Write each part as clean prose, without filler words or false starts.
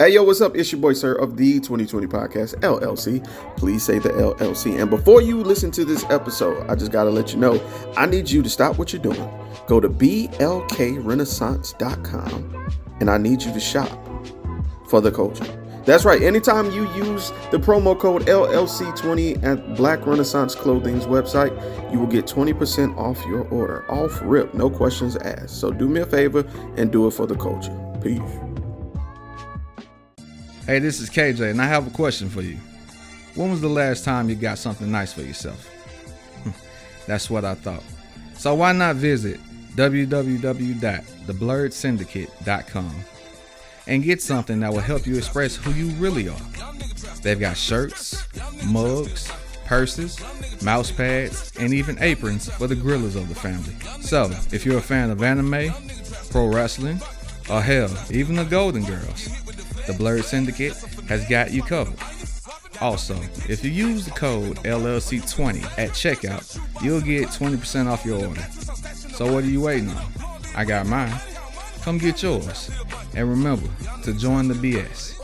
Hey, yo, what's up? It's your boy, Sir, of the 2020 Podcast, LLC. Please say the LLC. And before you listen to this episode, I just got to let you know, I need you to stop what you're doing. Go to blkrenaissance.com, and I need you to shop for the culture. That's right. Anytime you use the promo code LLC20 at Black Renaissance Clothing's website, you will get 20% off your order. Off rip, no questions asked. So do me a favor and do it for the culture. Peace. Hey, this is KJ, and I have a question for you. When was the last time you got something nice for yourself? That's what I thought. So why not visit www.theblurredsyndicate.com and get something that will help you express who you really are. They've got shirts, mugs, purses, mouse pads, and even aprons for the grillers of the family. So if you're a fan of anime, pro wrestling, or hell, even the Golden Girls, the Blurred Syndicate has got you covered. Also, if you use the code LLC20 at checkout, you'll get 20% off your order. So what are you waiting on? I got mine. Come get yours. And remember to join the BS.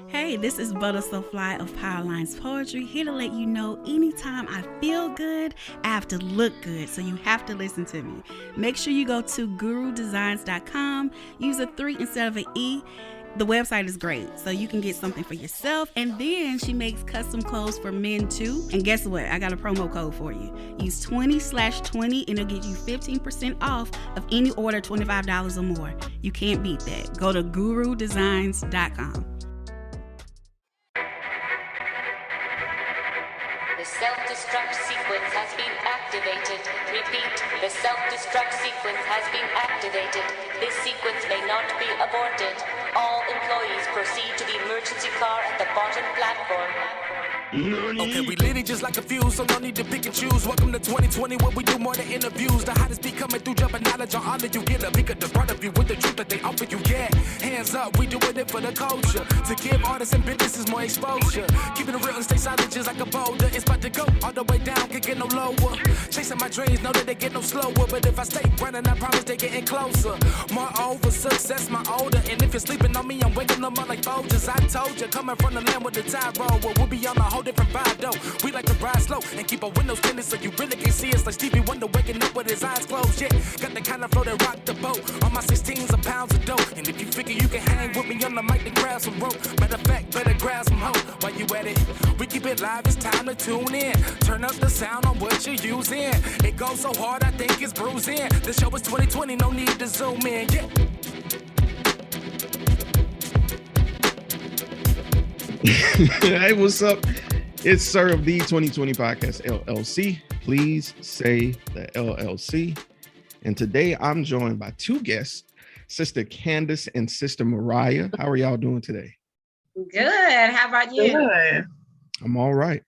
Hey, this is Butter So Fly of Powerlines Poetry, here to let you know anytime I feel good, I have to look good, so you have to listen to me. Make sure you go to gurudesigns.com, use a 3 instead of an E. The website is great, so you can get something for yourself, and then she makes custom clothes for men too. And guess what? I got a promo code for you. Use 20/20 and it'll get you 15% off of any order $25 or more. You can't beat that. Go to gurudesigns.com. The self-destruct sequence has been activated. Repeat, the self-destruct sequence has been activated. This sequence may not be aborted. All employees proceed to the emergency car at the bottom platform. Okay, we lit it just like a fuse, so no need to pick and choose. Welcome to 2020, where we do more than interviews. The hottest be coming through, jumping knowledge on all of you. Get a peek at the front of you with the truth that they offer you. Yeah, hands up, we doing it for the culture. To give artists and businesses more exposure. Keeping it real and stay silent just like a boulder. It's about to go all the way down, can't get no lower. Chasing my dreams, know that they get no slower. But if I stay running, I promise they getting closer. Moreover, success my older. And if you're sleeping on me, I'm waking them up like Folgers. I told you, coming from the land with the tide roll. Well, we'll be on a whole different vibe though. We like to ride slow and keep our windows tinted so you really can see us like Stevie Wonder waking up with his eyes closed. Yeah, got the kind of flow that rock the boat. On my 16s of pounds of dough. And if you figure you can hang with me on the mic, then grab some rope. Matter of fact, better grab some hope. While you at it, we keep it live, it's time to tune in. Turn up the sound on what you're using. It goes so hard, I think it's bruising. The show is 2020, no need to zoom in. Yeah. Hey, what's up? It's Sir of the 2020 Podcast, LLC. Please say the LLC. And today I'm joined by two guests, Sister Candace and Sister Mariah. How are y'all doing today? Good. How about you? Good. I'm all right.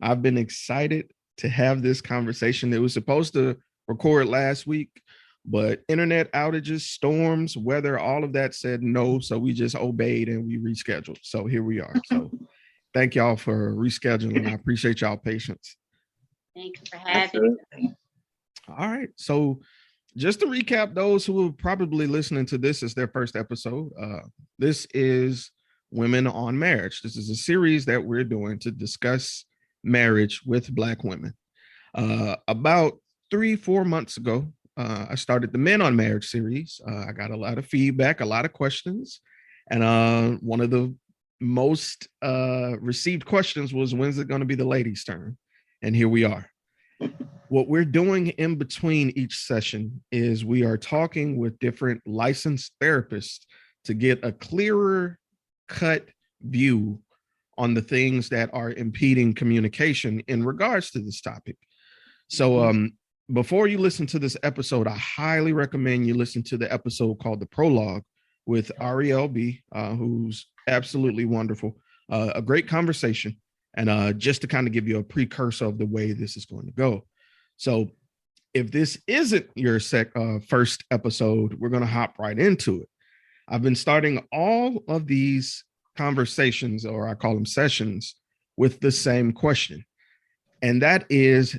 I've been excited to have this conversation. It was supposed to record last week, but internet outages, storms, weather, all of that said no. So we just obeyed and we rescheduled. So here we are. So thank y'all for rescheduling. I appreciate y'all patience. Thank you for having me. All right. So just to recap, those who are probably listening to this as their first episode, this is Women on Marriage. This is a series that we're doing to discuss marriage with Black women. About 3-4 months ago, I started the Men on Marriage series. I got a lot of feedback, a lot of questions. And one of the most received questions was, when's it going to be the ladies' turn? And here we are. What we're doing in between each session is we are talking with different licensed therapists to get a clearer cut view on the things that are impeding communication in regards to this topic. So before you listen to this episode, I highly recommend you listen to the episode called The Prologue with Ariel B, who's absolutely wonderful. A great conversation. And just to kind of give you a precursor of the way this is going to go. So if this isn't your first episode, we're going to hop right into it. I've been starting all of these conversations, or I call them sessions, with the same question. And that is,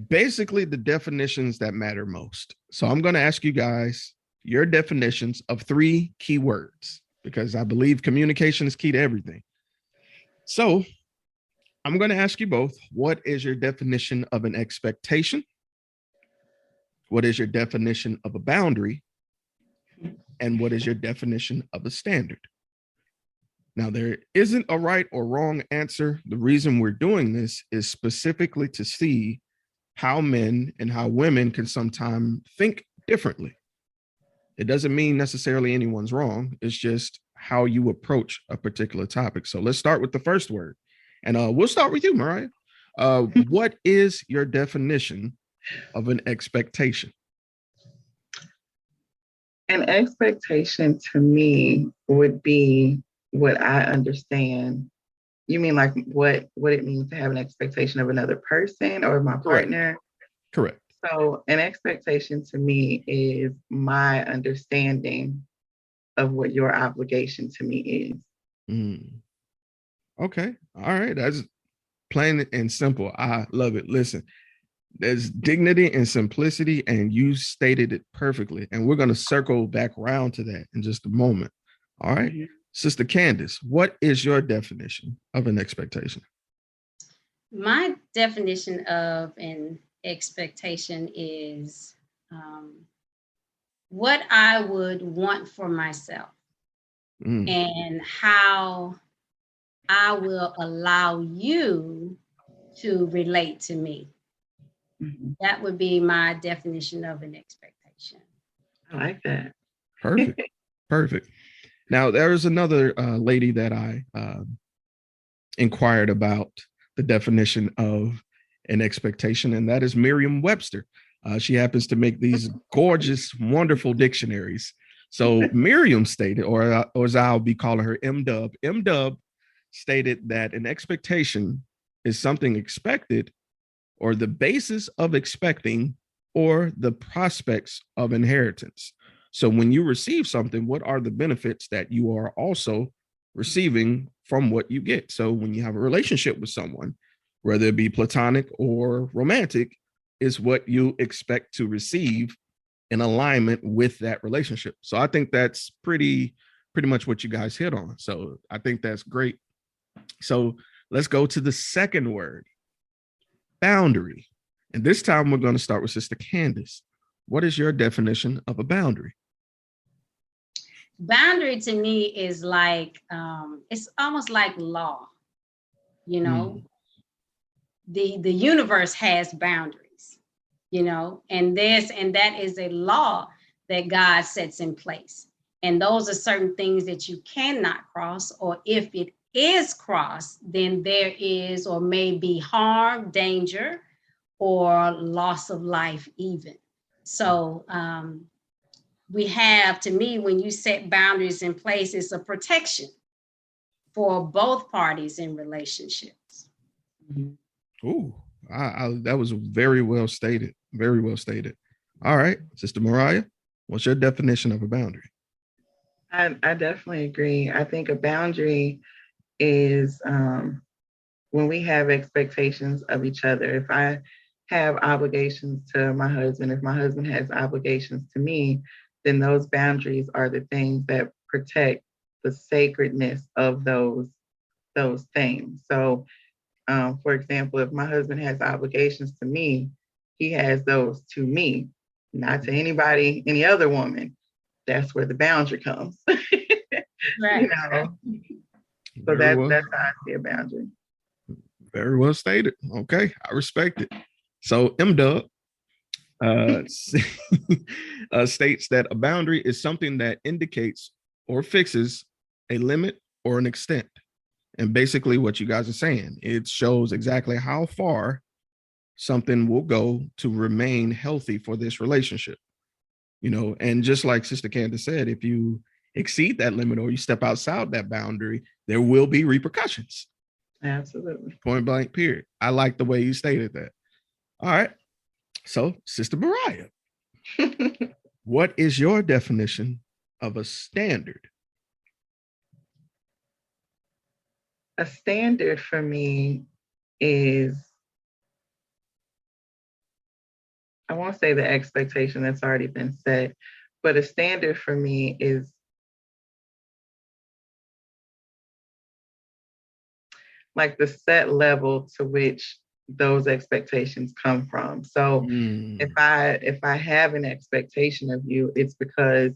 basically the definitions that matter most. So I'm going to ask you guys your definitions of 3 key words because I believe communication is key to everything. So I'm going to ask you both, what is your definition of an expectation? What is your definition of a boundary? And what is your definition of a standard? Now, there isn't a right or wrong answer. The reason we're doing this is specifically to see how men and how women can sometimes think differently. It doesn't mean necessarily anyone's wrong. It's just how you approach a particular topic. So let's start with the first word. And we'll start with you, Mariah. What is your definition of an expectation? An expectation to me would be what I understand. You mean like what it means to have an expectation of another person or my partner? Correct. So an expectation to me is my understanding of what your obligation to me is. Okay. All right. That's plain and simple. I love it. Listen, there's dignity and simplicity, and you stated it perfectly. And we're going to circle back around to that in just a moment. All right. Mm-hmm. Sister Candace, what is your definition of an expectation? My definition of an expectation is what I would want for myself and how I will allow you to relate to me. That would be my definition of an expectation. I like that. Perfect. Perfect. Now, there's another lady that I inquired about the definition of an expectation, and that is Merriam-Webster. She happens to make these gorgeous, wonderful dictionaries. So Miriam stated, or as I'll be calling her, M-Dub stated that an expectation is something expected or the basis of expecting or the prospects of inheritance. So when you receive something, what are the benefits that you are also receiving from what you get? So when you have a relationship with someone, whether it be platonic or romantic, is what you expect to receive in alignment with that relationship. So I think that's pretty much what you guys hit on. So I think that's great. So let's go to the second word, boundary. And this time we're going to start with Sister Candace. What is your definition of a boundary? Boundary to me is like, it's almost like law, you know. The universe has boundaries, you know, and that is a law that God sets in place. And those are certain things that you cannot cross, or if it is crossed, then there is or may be harm, danger, or loss of life even. So we have, to me, when you set boundaries in place, it's a protection for both parties in relationships. Ooh, that was very well stated. Very well stated. All right, Sister Mariah, what's your definition of a boundary? I definitely agree. I think a boundary is when we have expectations of each other. If I have obligations to my husband, if my husband has obligations to me, then those boundaries are the things that protect the sacredness of those things. So, for example, if my husband has obligations to me, he has those to me, not to anybody, any other woman. That's where the boundary comes. Right. You know? So that's how I see a boundary. Very well stated. Okay, I respect it. So M-Dub states that a boundary is something that indicates or fixes a limit or an extent. And basically what you guys are saying, it shows exactly how far something will go to remain healthy for this relationship. You know, and just like Sister Candace said, if you exceed that limit or you step outside that boundary, there will be repercussions. Absolutely. Point blank, period. I like the way you stated that. All right. So, Sister Mariah, what is your definition of a standard? A standard for me is I won't say the expectation that's already been set, but a standard for me is like the set level to which those expectations come from. So if I have an expectation of you, it's because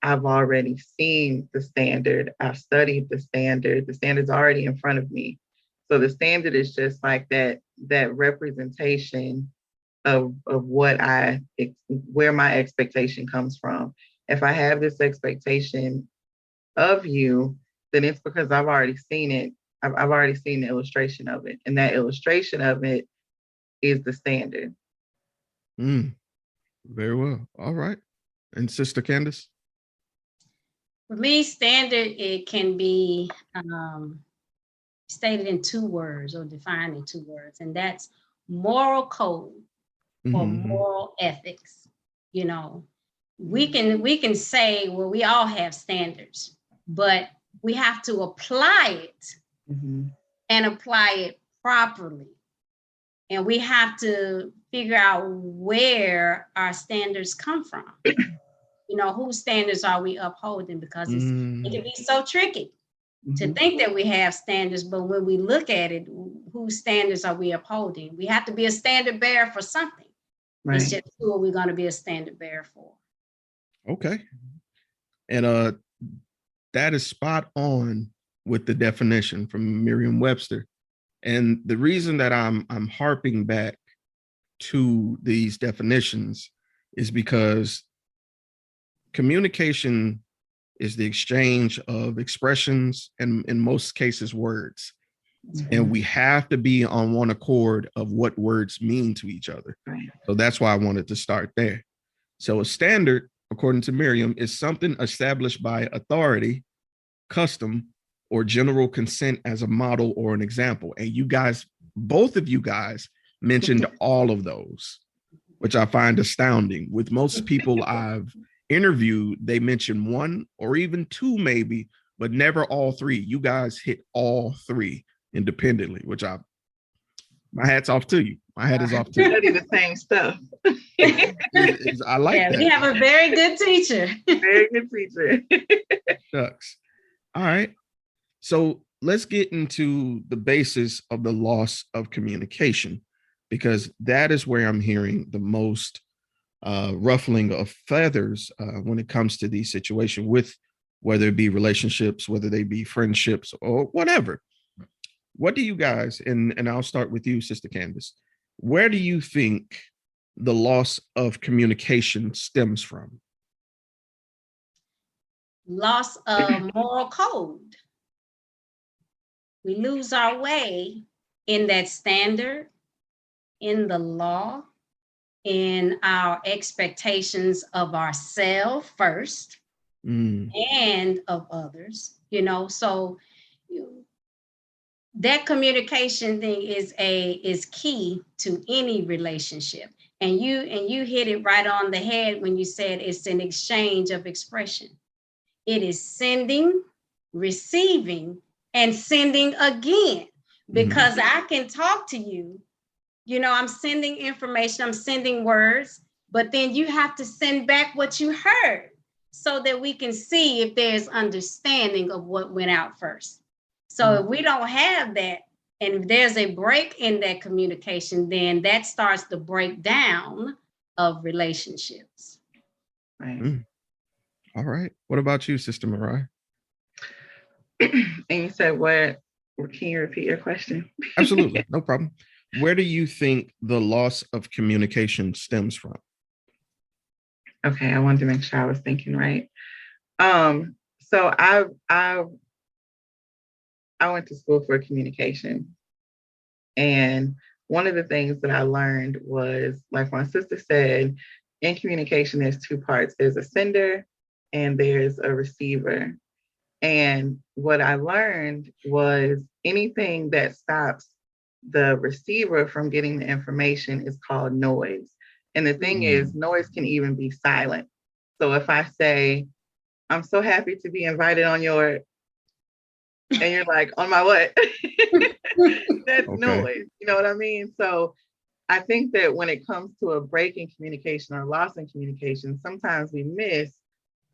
I've already seen the standard. I've studied the standard. The standard's already in front of me. So the standard is just like that representation of what where my expectation comes from. If I have this expectation of you, then it's because I've already seen it. I've already seen the illustration of it. And that illustration of it is the standard. Very well. All right. And Sister Candace? For me, standard, it can be stated in 2 words or defined in 2 words, and that's moral code or moral ethics. You know, we can say, well, we all have standards, but we have to apply it and apply it properly. And we have to figure out where our standards come from. You know, whose standards are we upholding? Because it can be so tricky to think that we have standards, but when we look at it, whose standards are we upholding? We have to be a standard bearer for something. Right. It's just who are we going to be a standard bearer for? Okay. And that is spot on with the definition from Merriam-Webster. And the reason that I'm harping back to these definitions is because communication is the exchange of expressions and in most cases words. And we have to be on one accord of what words mean to each other. Right. So that's why I wanted to start there. So a standard, according to Merriam, is something established by authority, custom, or general consent as a model or an example. And you guys, both of you guys mentioned all of those, which I find astounding. With most people I've interviewed, they mention 1 or even 2 maybe, but never all 3. You guys hit all 3 independently, which my hat's off to you. My hat is off to you. Study the same stuff. I like that. We have a very good teacher. Very good teacher. Shucks. All right. So let's get into the basis of the loss of communication, because that is where I'm hearing the most ruffling of feathers when it comes to these situations, with whether it be relationships, whether they be friendships or whatever. What do you guys, and I'll start with you, Sister Candace, where do you think the loss of communication stems from? Loss of moral code. We lose our way in that standard, in the law, in our expectations of ourselves first and of others, you know. So that communication thing is key to any relationship. And you hit it right on the head when you said it's an exchange of expression. It is sending, receiving, and sending again, because I can talk to you, you know, I'm sending information, I'm sending words, but then you have to send back what you heard so that we can see if there's understanding of what went out first. So if we don't have that, and if there's a break in that communication, then that starts the breakdown of relationships. Right. All right. What about you, Sister Mariah? And you said what? Can you repeat your question? Absolutely. No problem. Where do you think the loss of communication stems from? Okay, I wanted to make sure I was thinking right. So I went to school for communication. And one of the things that I learned was, like my sister said, in communication, there's 2 parts. There's a sender and there's a receiver. And what I learned was anything that stops the receiver from getting the information is called noise. And the thing is, noise can even be silent. So if I say, I'm so happy to be invited on your, and you're like, on my what? That's noise. You know what I mean? So I think that when it comes to a break in communication or loss in communication, sometimes we miss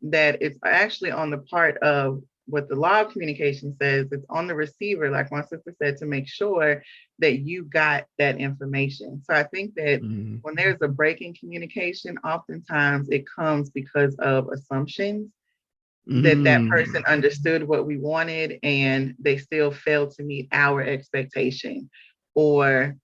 that it's actually on the part of what the law of communication says. It's on the receiver, like my sister said, to make sure that you got that information. So I think that when there's a break in communication, oftentimes it comes because of assumptions that person understood what we wanted and they still failed to meet our expectation, or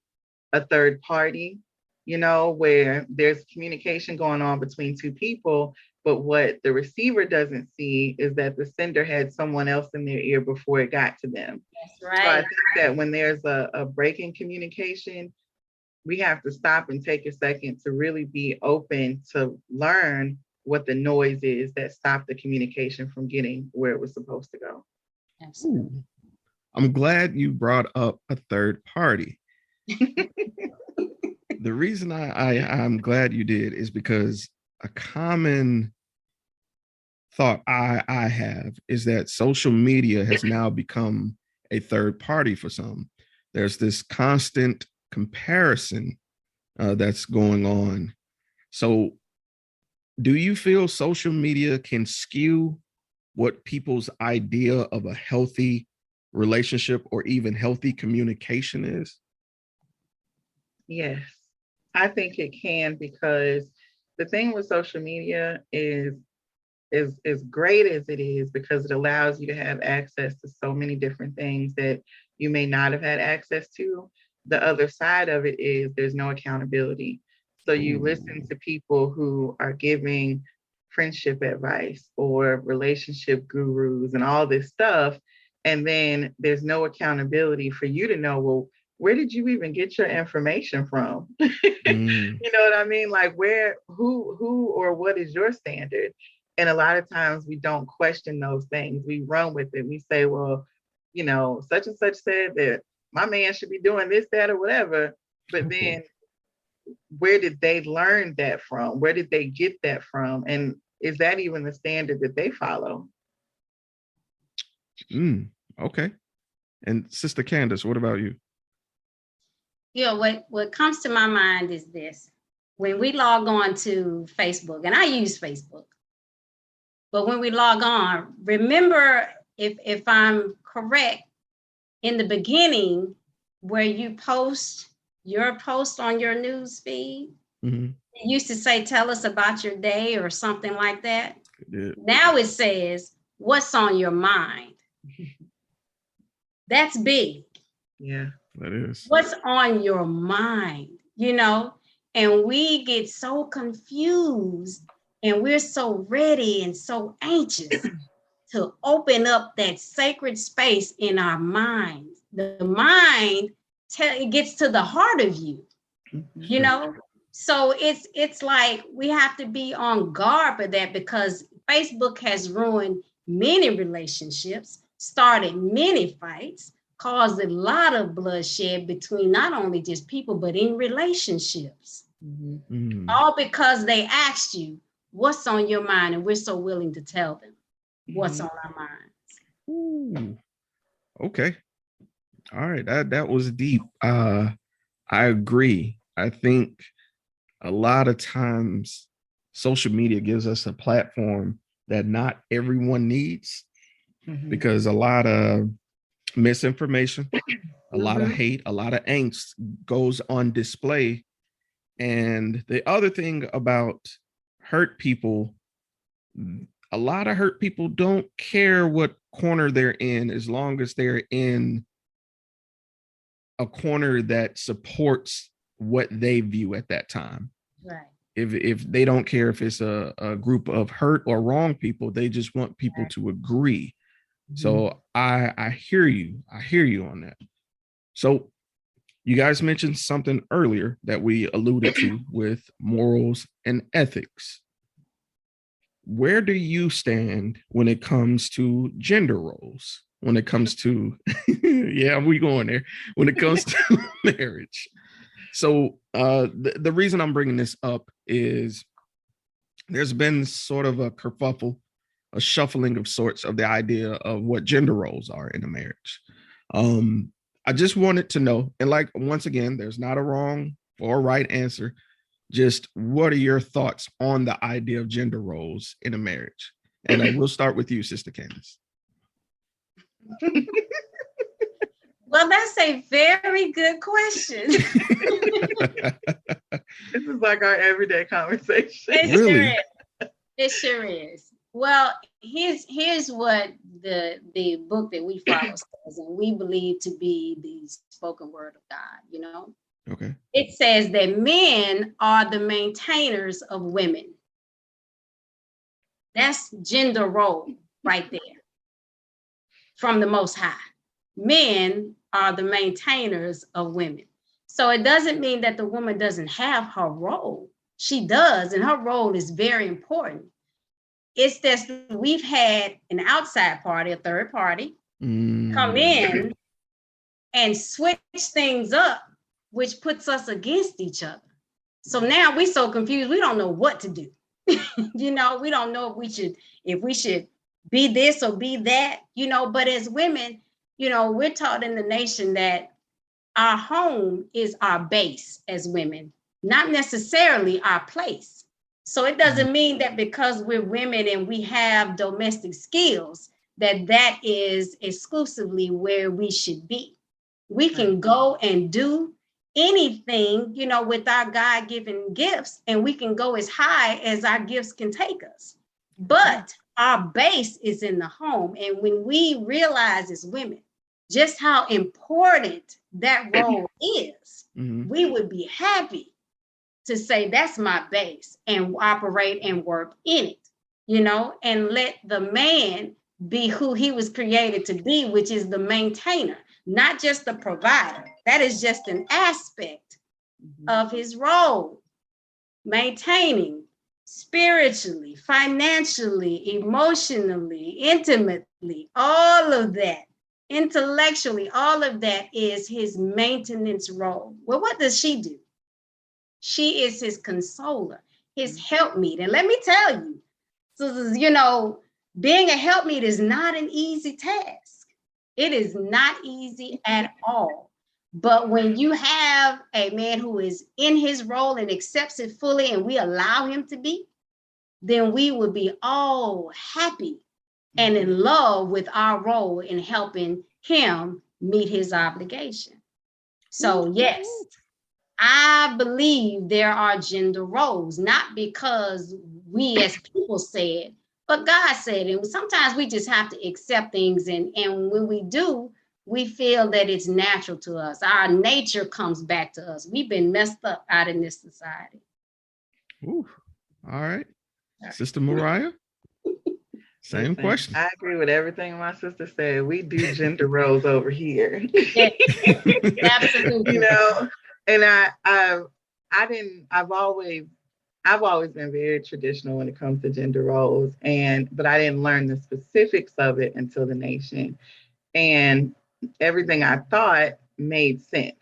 a third party, where there's communication going on between two people, but what the receiver doesn't see is that the sender had someone else in their ear before it got to them. That's right. So I think that when there's a break in communication, we have to stop and take a second to really be open to learn what the noise is that stopped the communication from getting where it was supposed to go. Absolutely. I'm glad you brought up a third party. The reason I'm glad you did is because a common thought I have is that social media has now become a third party for some. There's this constant comparison that's going on. So do you feel social media can skew what people's idea of a healthy relationship or even healthy communication is? Yes, I think it can, because the thing with social media is as great as it is, because it allows you to have access to so many different things that you may not have had access to. The other side of it is there's no accountability. So you listen to people who are giving friendship advice or relationship gurus and all this stuff, and then there's no accountability for you to know, well, where did you even get your information from? You know what I mean? Like who or what is your standard? And a lot of times we don't question those things. We run with it. We say, well, such and such said that my man should be doing this, that, or whatever. But then where did they learn that from? Where did they get that from? And is that even the standard that they follow? Okay. And Sister Candace, what about you? What comes to my mind is this. When we log on to Facebook, and I use Facebook, but when we log on, remember, if I'm correct, in the beginning, where you post your post on your news feed, it used to say, tell us about your day or something like that. Now it says, what's on your mind? That's big. Yeah, that is. What's on your mind, And we get so confused and we're so ready and so anxious to open up that sacred space in our minds. The mind, it gets to the heart of you, So it's like we have to be on guard for that, because Facebook has ruined many relationships, started many fights, caused a lot of bloodshed between not only just people, but in relationships. All because they asked you, what's on your mind? And we're so willing to tell them what's on our minds. Okay. All right. That was deep. I agree. I think a lot of times social media gives us a platform that not everyone needs, because a lot of misinformation, a lot of hate, a lot of angst goes on display. And the other thing about hurt people, a lot of hurt people don't care what corner they're in, as long as they're in a corner that supports what they view at that time. Right. If they don't care if it's a group of hurt or wrong people, they just want people to agree. So I hear you. I hear you on that. So you guys mentioned something earlier that we alluded to with morals and ethics. Where do you stand when it comes to gender roles? When it comes to, yeah, we going there. When it comes to marriage. So the reason I'm bringing this up is there's been sort of a kerfuffle, a shuffling of sorts of the idea of what gender roles are in a marriage. I just wanted to know, and like, once again, there's not a wrong for a right answer. Just what are your thoughts on the idea of gender roles in a marriage? And we'll start with you, Sister Candace. Well, that's a very good question. This is like our everyday conversation. It sure is. Well, here's what the book that we follow says, and we believe to be the spoken word of God, you know? Okay. It says that men are the maintainers of women. That's gender role right there from the Most High. Men are the maintainers of women. So it doesn't mean that the woman doesn't have her role. She does, and her role is very important. It's that we've had an outside party, a third party, come in and switch things up, which puts us against each other. So now we're so confused, we don't know what to do. You know, we don't know if we should be this or be that, you know, but as women, you know, we're taught in the nation that our home is our base as women, not necessarily our place. So it doesn't mean that because we're women and we have domestic skills, that is exclusively where we should be. We can go and do anything, you know, with our God-given gifts, and we can go as high as our gifts can take us. But our base is in the home. And when we realize as women just how important that role is, we would be happy to say that's my base and operate and work in it, you know, and let the man be who he was created to be, which is the maintainer, not just the provider. That is just an aspect of his role, maintaining spiritually, financially, emotionally, intimately, all of that, intellectually, all of that is his maintenance role. Well, what does she do? She is his consoler, his helpmeet. And let me tell you, so, you know, being a helpmeet is not an easy task. It is not easy at all. But when you have a man who is in his role and accepts it fully, and we allow him to be, then we will be all happy and in love with our role in helping him meet his obligation. So yes, I believe there are gender roles, not because we as people said, but God said it. And sometimes we just have to accept things. And when we do, we feel that it's natural to us. Our nature comes back to us. We've been messed up out in this society. Ooh. All right. Sister Mariah? Same question. I agree with everything my sister said. We do gender roles over here. Yes, absolutely. You know, and I've always been very traditional when it comes to gender roles, but I didn't learn the specifics of it until the nation. And everything I thought made sense.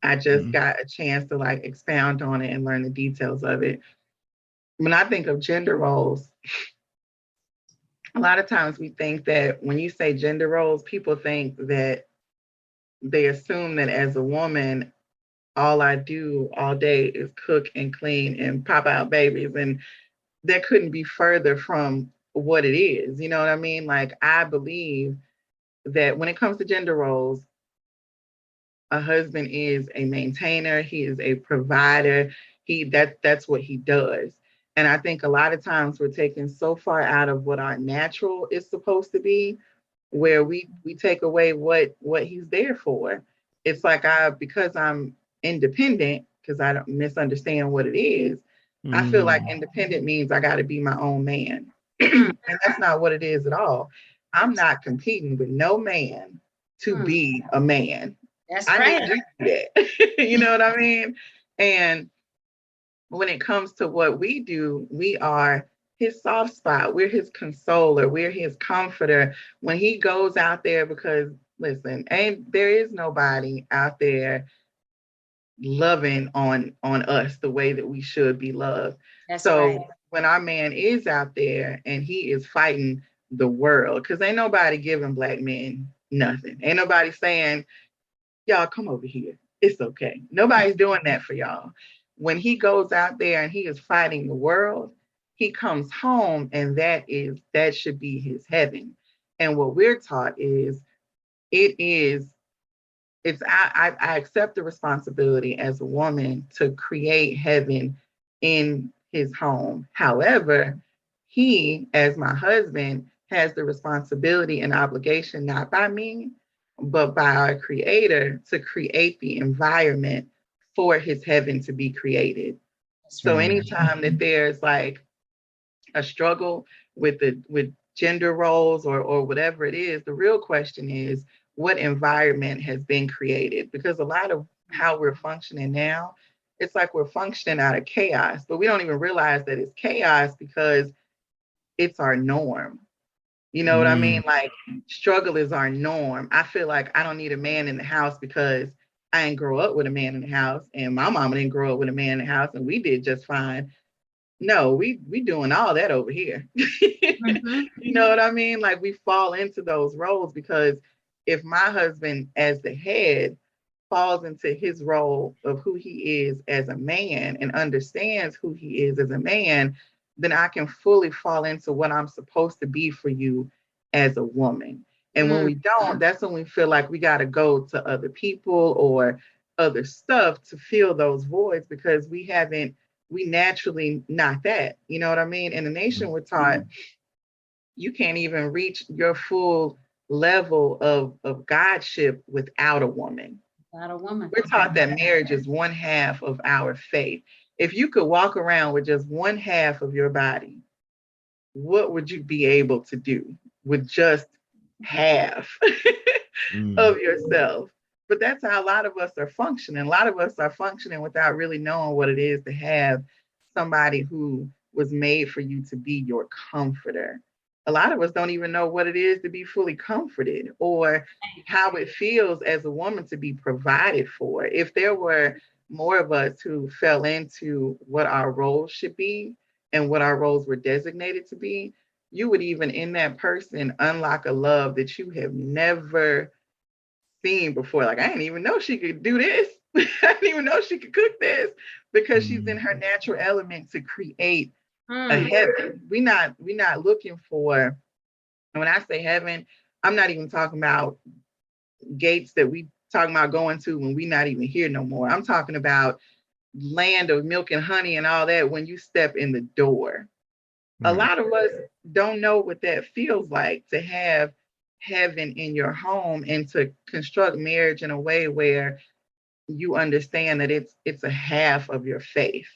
I just got a chance to like expound on it and learn the details of it. When I think of gender roles, a lot of times we think that when you say gender roles, people think that they assume that as a woman, all I do all day is cook and clean and pop out babies. And that couldn't be further from what it is. You know what I mean? Like, I believe that when it comes to gender roles, a husband is a maintainer. He is a provider. That's what he does. And I think a lot of times we're taken so far out of what our natural is supposed to be, where we take away what he's there for. It's like because I'm independent, because I don't misunderstand what it is. I feel like independent means I got to be my own man. And that's not what it is at all. I'm not competing with no man to be a man. That's I right. didn't do that. You know what I mean? And when it comes to what we do, we are his soft spot. We're his consoler. We're his comforter. When he goes out there, because listen, there is nobody out there loving on us the way that we should be loved. That's so right. When our man is out there and he is fighting the world, because ain't nobody giving Black men nothing. Ain't nobody saying, y'all come over here. it's okay. Nobody's doing that for y'all. When he goes out there and he is fighting the world, he comes home, and that should be his heaven. And what we're taught is it is it's I accept the responsibility as a woman to create heaven in his home. However, he, as my husband, has the responsibility and obligation, not by me, but by our creator, to create the environment for his heaven to be created. So anytime that there's like a struggle with gender roles or whatever it is, the real question is, what environment has been created? Because a lot of how we're functioning now, it's like we're functioning out of chaos, but we don't even realize that it's chaos because it's our norm. You know what I mean? Like, struggle is our norm. I feel like I don't need a man in the house because I didn't grow up with a man in the house, and my mama didn't grow up with a man in the house, and we did just fine. No, we doing all that over here. You know what I mean? Like, we fall into those roles because if my husband as the head falls into his role of who he is as a man and understands who he is as a man, then I can fully fall into what I'm supposed to be for you as a woman. And when we don't, that's when we feel like we got to go to other people or other stuff to fill those voids because we naturally not that. You know what I mean? In the nation, we're taught you can't even reach your full level of godship without a woman. Without a woman. We're taught that marriage is one half of our faith. If you could walk around with just one half of your body, what would you be able to do with just half of yourself? But that's how a lot of us are functioning. A lot of us are functioning without really knowing what it is to have somebody who was made for you to be your comforter. A lot of us don't even know what it is to be fully comforted or how it feels as a woman to be provided for. If there were more of us who fell into what our roles should be and what our roles were designated to be, you would even in that person unlock a love that you have never seen before. Like, I didn't even know she could do this. I didn't even know she could cook this, because she's in her natural element to create a heaven. We're not looking for, and when I say heaven, I'm not even talking about gates that we talking about going to when we're not even here no more. I'm talking about land of milk and honey and all that when you step in the door. A lot of us don't know what that feels like, to have heaven in your home and to construct marriage in a way where you understand that it's a half of your faith.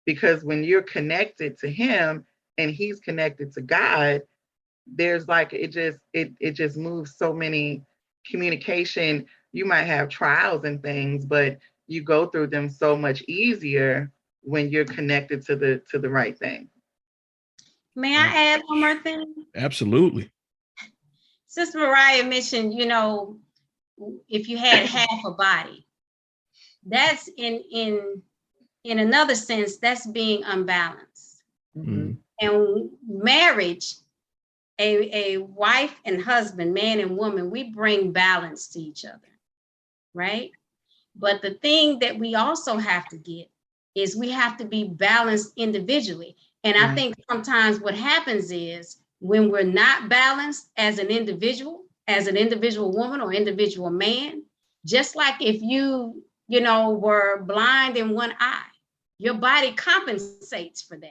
Because when you're connected to him and he's connected to God, there's like, it just moves so many communication. You might have trials and things, but you go through them so much easier when you're connected to the right thing. May I add one more thing? Absolutely. Sister Mariah mentioned, if you had half a body, that's in another sense, that's being unbalanced. And marriage, a wife and husband, man and woman, we bring balance to each other, right? But the thing that we also have to get is we have to be balanced individually. And I think sometimes what happens is when we're not balanced as an individual woman or individual man, just like if you were blind in one eye, your body compensates for that.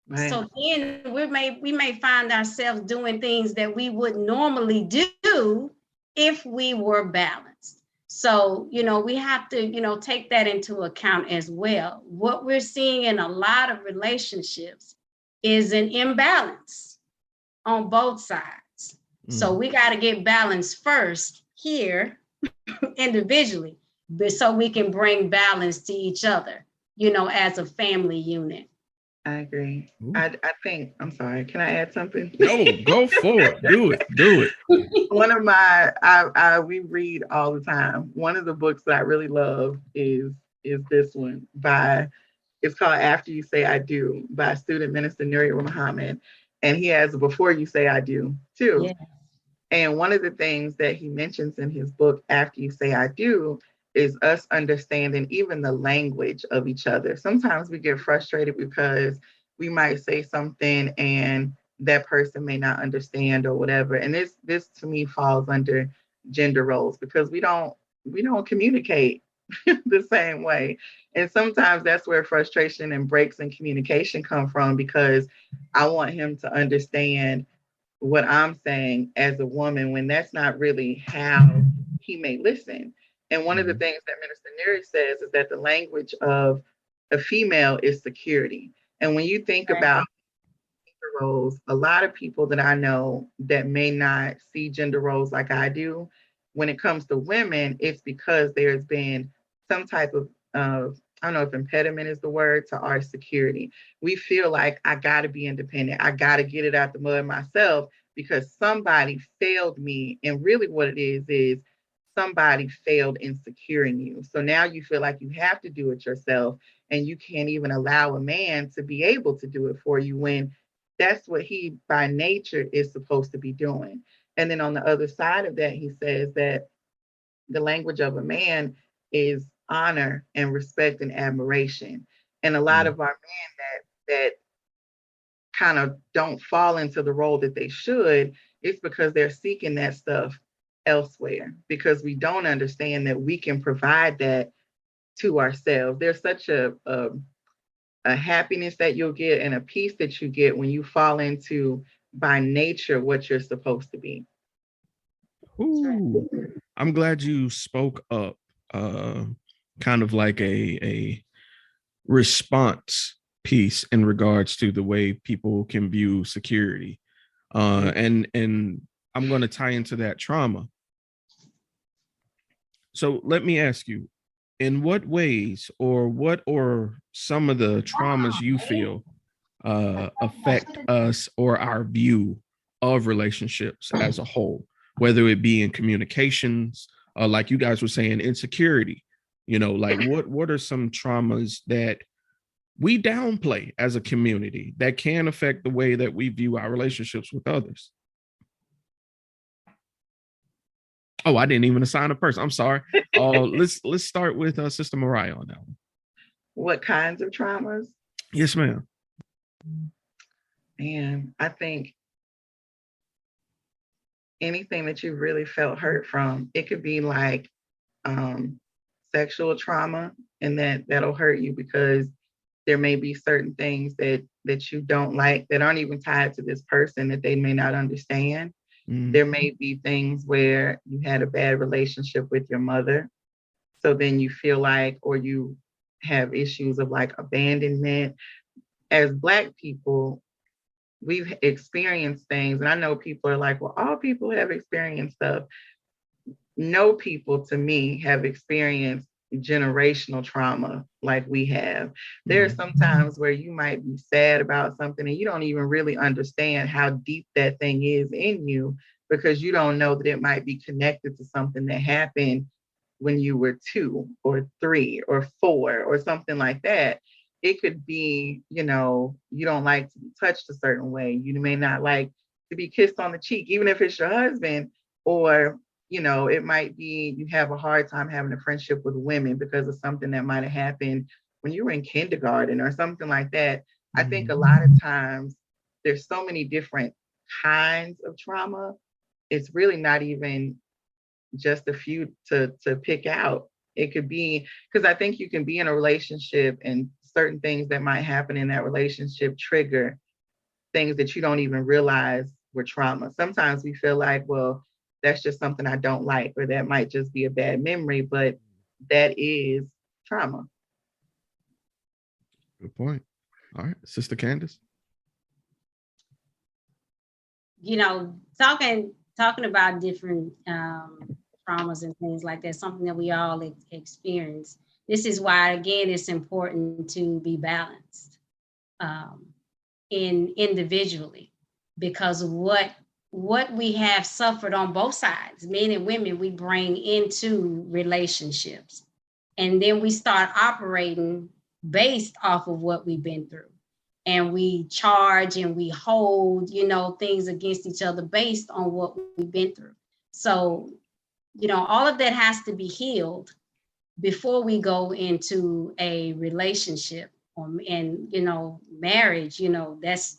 Right. So then we may find ourselves doing things that we would normally do if we were balanced. So, we have to, take that into account as well. What we're seeing in a lot of relationships is an imbalance on both sides. So we got to get balance first here individually, so we can bring balance to each other, as a family unit. I agree. I think, I'm sorry, can I add something? No, go for it. Do it. One of my, we read all the time. One of the books that I really love is this one it's called After You Say I Do by student minister Nuri Muhammad. And he has Before You Say I Do too. Yeah. And one of the things that he mentions in his book, After You Say I Do, is us understanding even the language of each other. Sometimes we get frustrated because we might say something and that person may not understand or whatever. And this to me falls under gender roles, because we don't communicate the same way. And sometimes that's where frustration and breaks in communication come from, because I want him to understand what I'm saying as a woman when that's not really how he may listen. And one of the things that Minister Neri says is that the language of a female is security. And when you think about gender roles, a lot of people that I know that may not see gender roles like I do, when it comes to women, it's because there's been some type of I don't know if impediment is the word, to our security. We feel like I got to be independent. I got to get it out the mud myself because somebody failed me. And really what it is somebody failed in securing you. So now you feel like you have to do it yourself, and you can't even allow a man to be able to do it for you when that's what he by nature is supposed to be doing. And then on the other side of that, he says that the language of a man is honor and respect and admiration. And a lot of our men that kind of don't fall into the role that they should, it's because they're seeking that stuff elsewhere, because we don't understand that we can provide that to ourselves. There's such a happiness that you'll get and a peace that you get when you fall into by nature what you're supposed to be. Ooh, I'm glad you spoke up, kind of like a response piece in regards to the way people can view security. And I'm going to tie into that trauma. So let me ask you, in what ways or some of the traumas you feel affect us or our view of relationships as a whole, whether it be in communications, like you guys were saying, insecurity, like what are some traumas that we downplay as a community that can affect the way that we view our relationships with others? Oh, I didn't even assign a person. I'm sorry. Let's start with Sister Mariah on that one. What kinds of traumas? Yes, ma'am. Man, I think anything that you really felt hurt from. It could be like sexual trauma, and that'll hurt you because there may be certain things that you don't like that aren't even tied to this person that they may not understand. There may be things where you had a bad relationship with your mother. So then you feel like, or you have issues of like abandonment. As Black people, we've experienced things. And I know people are like, well, all people have experienced stuff. No people, to me, have experienced generational trauma like we have. There are some times where you might be sad about something and you don't even really understand how deep that thing is in you, because you don't know that it might be connected to something that happened when you were 2 or 3 or 4 or something like that. It could be, you don't like to be touched a certain way. You may not like to be kissed on the cheek, even if it's your husband, or it might be you have a hard time having a friendship with women because of something that might have happened when you were in kindergarten or something like that. I think a lot of times there's so many different kinds of trauma. It's really not even just a few to pick out. It could be, because I think you can be in a relationship and certain things that might happen in that relationship trigger things that you don't even realize were trauma. Sometimes we feel like, well, that's just something I don't like, or that might just be a bad memory, but that is trauma. Good point. All right, Sister Candace. Talking about different traumas and things like that, something that we all experience. This is why, again, it's important to be balanced individually, because what we have suffered on both sides, men and women, we bring into relationships. And then we start operating based off of what we've been through. And we charge and we hold, things against each other based on what we've been through. So, all of that has to be healed before we go into a relationship and, marriage, that's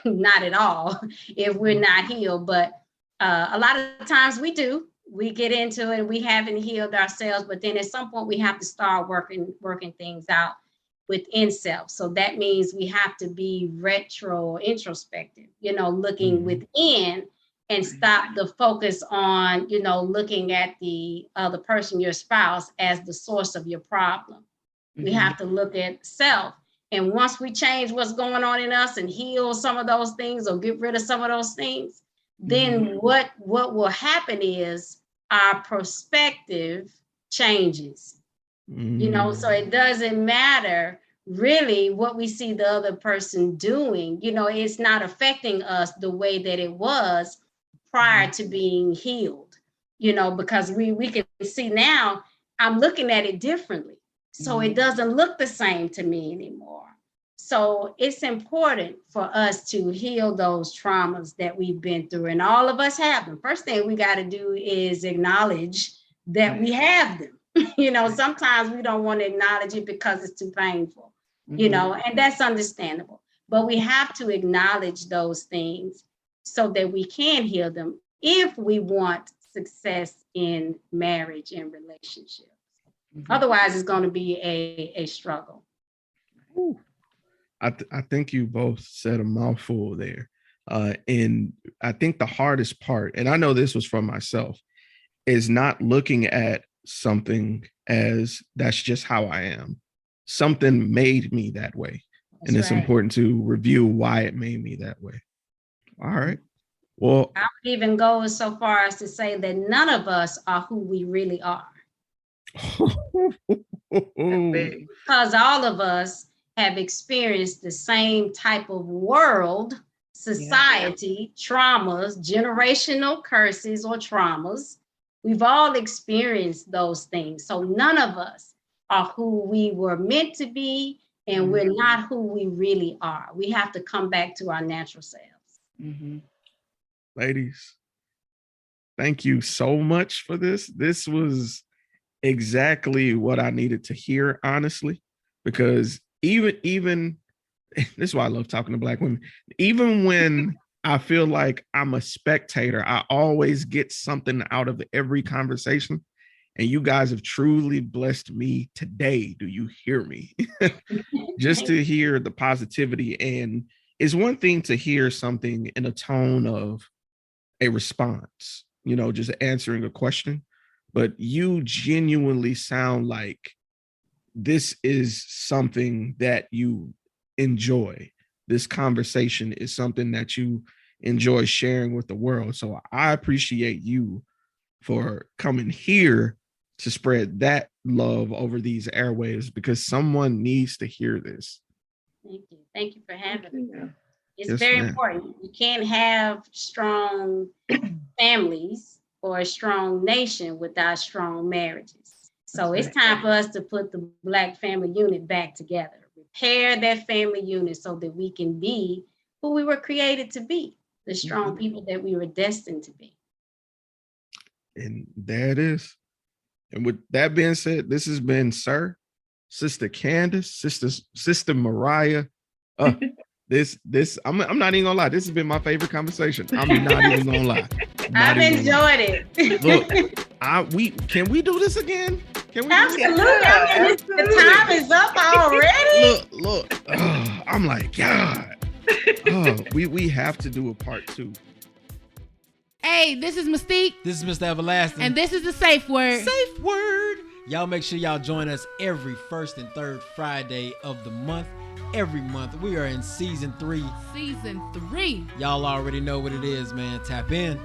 not at all if we're not healed. But a lot of times we get into it and we haven't healed ourselves, but then at some point we have to start working things out within self. So that means we have to be introspective, looking within and stop the focus on, looking at the other person, your spouse, as the source of your problem. We have to look at self. And once we change what's going on in us and heal some of those things or get rid of some of those things, then what will happen is our perspective changes. So it doesn't matter really what we see the other person doing. It's not affecting us the way that it was prior to being healed, because we can see now I'm looking at it differently. So it doesn't look the same to me anymore. So it's important for us to heal those traumas that we've been through, and all of us have them. First thing we got to do is acknowledge that we have them. Sometimes we don't want to acknowledge it because it's too painful, and that's understandable. But we have to acknowledge those things so that we can heal them if we want success in marriage and relationships. Otherwise, it's going to be a struggle. Ooh. I think you both said a mouthful there. And I think the hardest part, and I know this was from myself, is not looking at something as that's just how I am. Something made me that way. And it's important to review why it made me that way. All right. Well, I would even go so far as to say that none of us are who we really are. Because all of us have experienced the same type of world, society, traumas, generational curses or traumas. We've all experienced those things. So none of us are who we were meant to be, and we're not who we really are. We have to come back to our natural selves. Ladies, thank you so much for this. This was exactly what I needed to hear, honestly, because even this is why I love talking to Black women. Even when I feel like I'm a spectator, I always get something out of every conversation. And you guys have truly blessed me today. Do you hear me? Just to hear the positivity. And it's one thing to hear something in a tone of a response, just answering a question. But you genuinely sound like this is something that you enjoy. This conversation is something that you enjoy sharing with the world. So I appreciate you for coming here to spread that love over these airwaves, because someone needs to hear this. Thank you. Thank you for having me. It's very important. You can't have strong families or a strong nation without strong marriages. So it's time for us to put the Black family unit back together, repair that family unit so that we can be who we were created to be, the strong people that we were destined to be. And there it is. And with that being said, this has been Sister Candace, Sister Mariah. This I'm not even gonna lie. This has been my favorite conversation. I'm not even gonna lie. I've enjoyed it. Look, can we do this again? Can we? Absolutely. The time is up already. Look. I'm like, God. We have to do a part 2. Hey, this is Mystique. This is Mr. Everlasting. And this is the Safe Word. Safe Word. Y'all make sure y'all join us every first and third Friday of the month. Every month. We are in season 3. Season 3. Y'all already know what it is, man. Tap in.